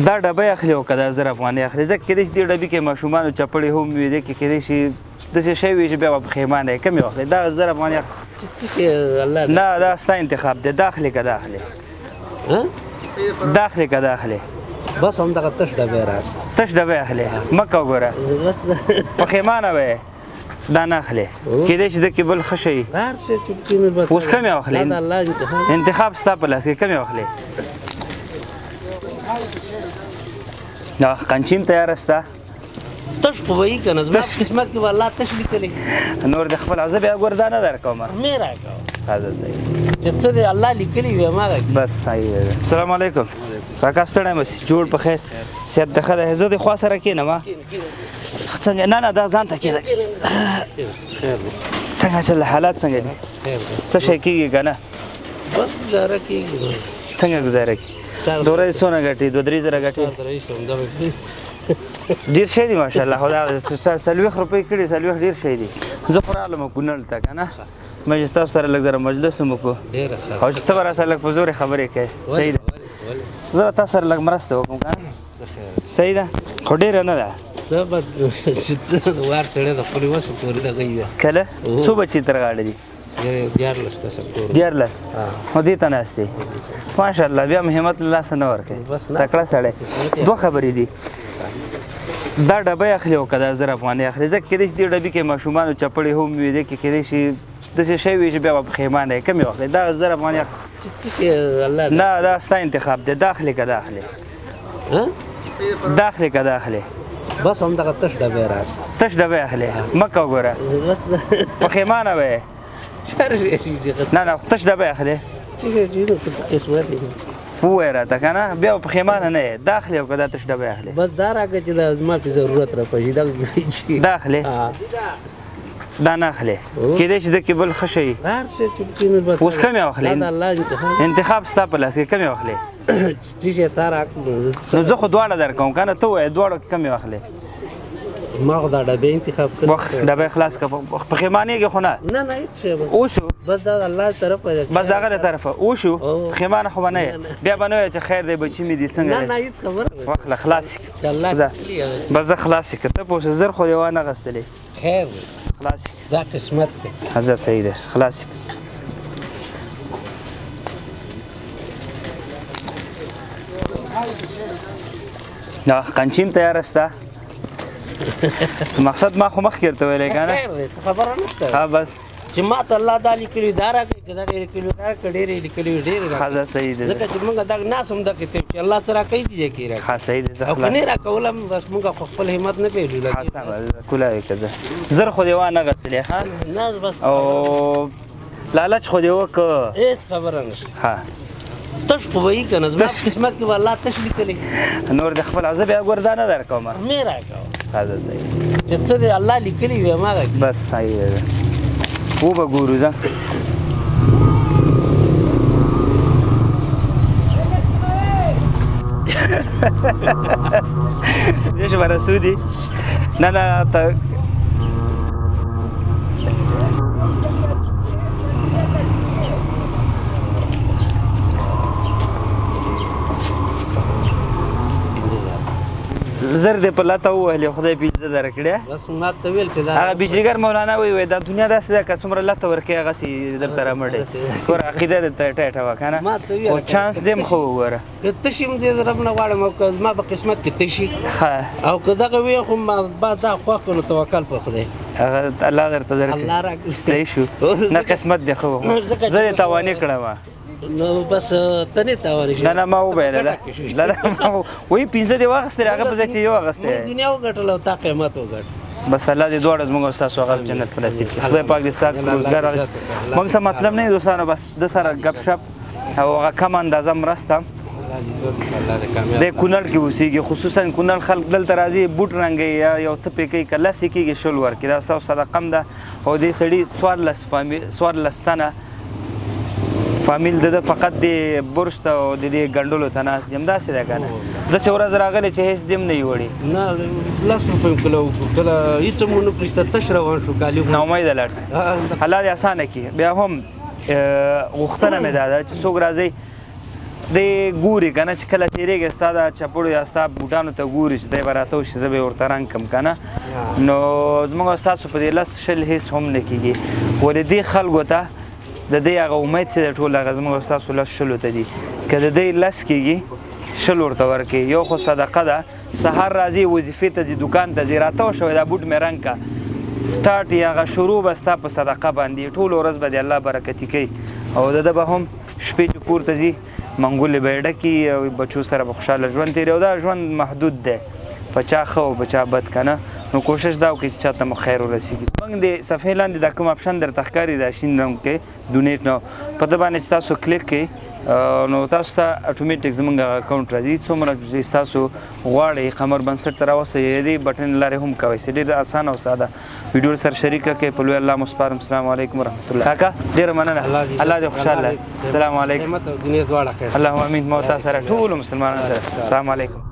دا ډبه اخلي او که دا 1000 افغانۍ اخلي ځکه کېدای شي دې ډبې کې ماشومانو چپړې هم وي دې کې کېدای شي داسې شی وي چې بیا به پښیمانه یې کمې واخلې دا 1000 افغانۍ نه دا ستا انتخاب دی دا اخلي که دا اخلي دا اخلي که دا اخلي بس همدغه تش ډبې راکړه تش ډبې اخلي مکه وګوره پښیمانه به یې دا نه اخلي کېدای شي دکې بل ښه شي اوس کمې واخلې انتخاب ستا په لاس کې کمې واخلې قنچیم تیاره شته تش خو به وي که نه زما په قسمت کې به الله تش لیکلی نور د خپل زه بیا ګور دا نه درکوم مې راکوه ښه ده صحیح چې څه دی الله لیکلی وي هماغه بس صحیح ده السلام علیکم کاکا ستړی مه سي جوړ په خیر صحت د ښه دی زه د خوا سره کښېنم څنګه نه دا ځان ته کښېنه څنګه چل حالات څنګه دي څه شی کېږي که نه بس ګزاره کېږي څنګه ګزاره کېږي د ورځې څونه ګټې 2-3 زره ګټې ډېر شی دي ماشاءالله خو دا 40 روپۍ کړي 40 ډېر شی دي زه خو رالم کونړ ته که نه مې چې ستاسو سره لږ ذره مجلس هم وکړو او چې ته به راسره لږ په زورې خبرې کوې صحیح ده زه به تا سره لږ مرسته وکړم که نه صحیح ده خو ډېره نه ده دا به وار سړی د خپلې وسو پورې دغه یي ده کله څو بچي تر غاړه دي 14 کسه کور 14 خو دې ته ناست دی ماشاءالله بیا مې همت له لاسه نه ورکوي تکړه سړی دوه خبرې دي دا ډبه اخلي او که دا 1000 افغانۍ اخلي ځکه کېدای شي دې ډبې کې ماشومانو چپړې هم وي دې کې کېدای شي داسې شی وي چې بیا به پښیمانه یې کمې واخلې دا 1000 افغانۍ نه دا ستا انتخاب دی دا اخلي که دا اخلي دا اخلي که دا اخلي بس همدغه تش ډبې راکړه تش ډبې اخلي مکه وګوره پښیمانه به یې نه نه تش ډبې اخلي ووایه راته که نه بیا به پښیمانه نه یې دا اخلي او که دا تش ډبې اخلي بس دا راکړه چې دا زما پې ضرورت راپشي دا اخلي دا نه اخلي کېدای شي دکې بل ښه شي اوس کمې واخلې انتخاب ستا په لاس کې کمې واخلې نو زه خو دواړه درکوم که نه ته ووایه دواړو کې کمې واخلې ما خو دا ډبې انتخاب کړې ډبې خلاص کړه پښیمانېږي خو نه نه هېڅ شی وشو بس دا د الله طرفه ده بس د هغه له طرفه وشو پښیمانه خو به نه یې بیا به نه وایې چې خیر دی بچي مې دي څنګه نه هېڅ خبره واخله خلاص بس زه خلاص کړه ته پوه شه زر خو دې وانه غستلې خیر خلاص دا قسمت دی زه صحیح ده خلاص نه قنچیم تیاره شته مقصد ما خو مخکې ورته ویلی که نه خیر دی څه خبره نشته ها بس چې ما ته الله دا لیکلي دا راکړي که دغه یې لیکلي دا راکړه ډېرې یې لیکلي وي ډېرې ښه ده صحیح ده ځکه چې موږ دغه ناست هم دغې ته چې الله څه راکوي دې ځای کې یې راکړي ښه صحیح ده زه او که خلاص نه یې راکولم بس موږ خو خپل همت نه پیلو ښه سمه ده کوله وې که زه زر خو دې وانه غستلې ښه نه بس او لالچ خو دې وکړه هېڅ خبره نشته ښه تش خو به وي که نه زما په قسمت کې به الله تش لیکلی نور د خپل زه بیا ګور دا نه درکوم مې راکوه ښه ده صحیح چې څه دی الله لیکلی وي هماغه بس صحیح ده و به ګورو ځه دې شو به رسودي نه نه ته زر دې په لاته ووهلې خدای 15 درکړې بس ما ته ویل چې دا هغه بجلیګر مولانا وایي دا دنیا داسې ده که څومره لته ورکوي هغسې درته رامړی ګوره عقیده دې ټیټه وه که نه خو چانس دې هم ښه وګوره که تشي هم دې رب نه غواړم او که زما په قسمت کې تشي ښه او که دغه وي خو ما دا خوښ کړو توکل په خدای هغه الله درته درکړي الله راکړي صحیح شو نه قسمت دې ښه و زه دې تاواني کړم نو بس ته نه تاواني شي نه نه ما وویله نه نه ما وایي 15 دې واخیستلې هغه په ځای چې یو اخیستی دنیا وګټله او تا قیمت وګټ بس الله دې دواړه زموږ او ستاسو هغه جنت په نصیب کړي خدای پاک دې ستا روزګار موږ څه مطلب نه دی دوستانو بس د سره ګپ شپ او هغه کم اندازه مرسته د کونړ کې اوسېږي خصوصا کونړ خلک دلته راځي بوټ رنګوي یا یو څه پې کوي که لس یې کېږي شل ورکړي دا ستاسو صدقه هم ده او دې سړي 14 تنه فامیل د فقط د برش ته او د دې ګنډلو ته ناست دي همداسې ده که نه داسې ورځ راغلی چې هېڅ دې هم نه وي وړي نه 10 روپۍ هم کله وکړو کله هېڅ هم ونه کړي تش روان شو کالي ناامیده لاړ شي الله دې اسانه کړي بیا هم غوښتنه مې دا ده چې څوک راځئ دی ګوري که نه چې کله تېرېږي ستا د چپړو یا ستا بوټانو ته ګوري چې دی به راته وشي زه به یې ورته رنګ کړم که نه نو زموږ او ستاسو په دې 10 هېڅ هم نه کېږي ولې دې خلکو ته د دې هغه امید چې دی ټول هغه زموږ او ستاسو 10 ته دي که د دې 10 کېږي 10 ورته ورکړي یو خو صدقه ده سهار راځي وظیفې ته ځي دوکان ته ځي راته وشوی دا بوټ مې رنګ که سټارټ یا هغه شروع به ستا په صدقه باندې ټوله ورځ به دې الله برکتي کوي او د ده به هم شپې چې کور ته ځي منګولې به یې ډکي او بچو سره به خوشحاله ژوند تېري او دا ژوند محدود دی په چا ښه او په چا بد که نه نو کوشش دا وکړئ چې چاته مو خیر ورسېږي موږ د صفحې لاندې دا کوم اپشن درته ښکاري دا شین رنګ کې ډونیټ نو په ده باندې چې تاسو کلیک کړئ نو تاسو ته اټومیټک زموږ اکاونټ راځي څومره چې تاسو غواړئ قمر بنسټ ته راوسئ دې بټن لارې هم کوئ چې ډېر اسانه او ساده ویډیو سره شریکه کړئ په لوی الله مو سپارم السلام علیکم ورحمت الله کاکا ډېره مننه الله دې خوشحاله السلام علیکم نعمت او دنیا دواړه خیر اللهم امین مو تاسو سره ټولو مسلمانانو سره السلام علیکم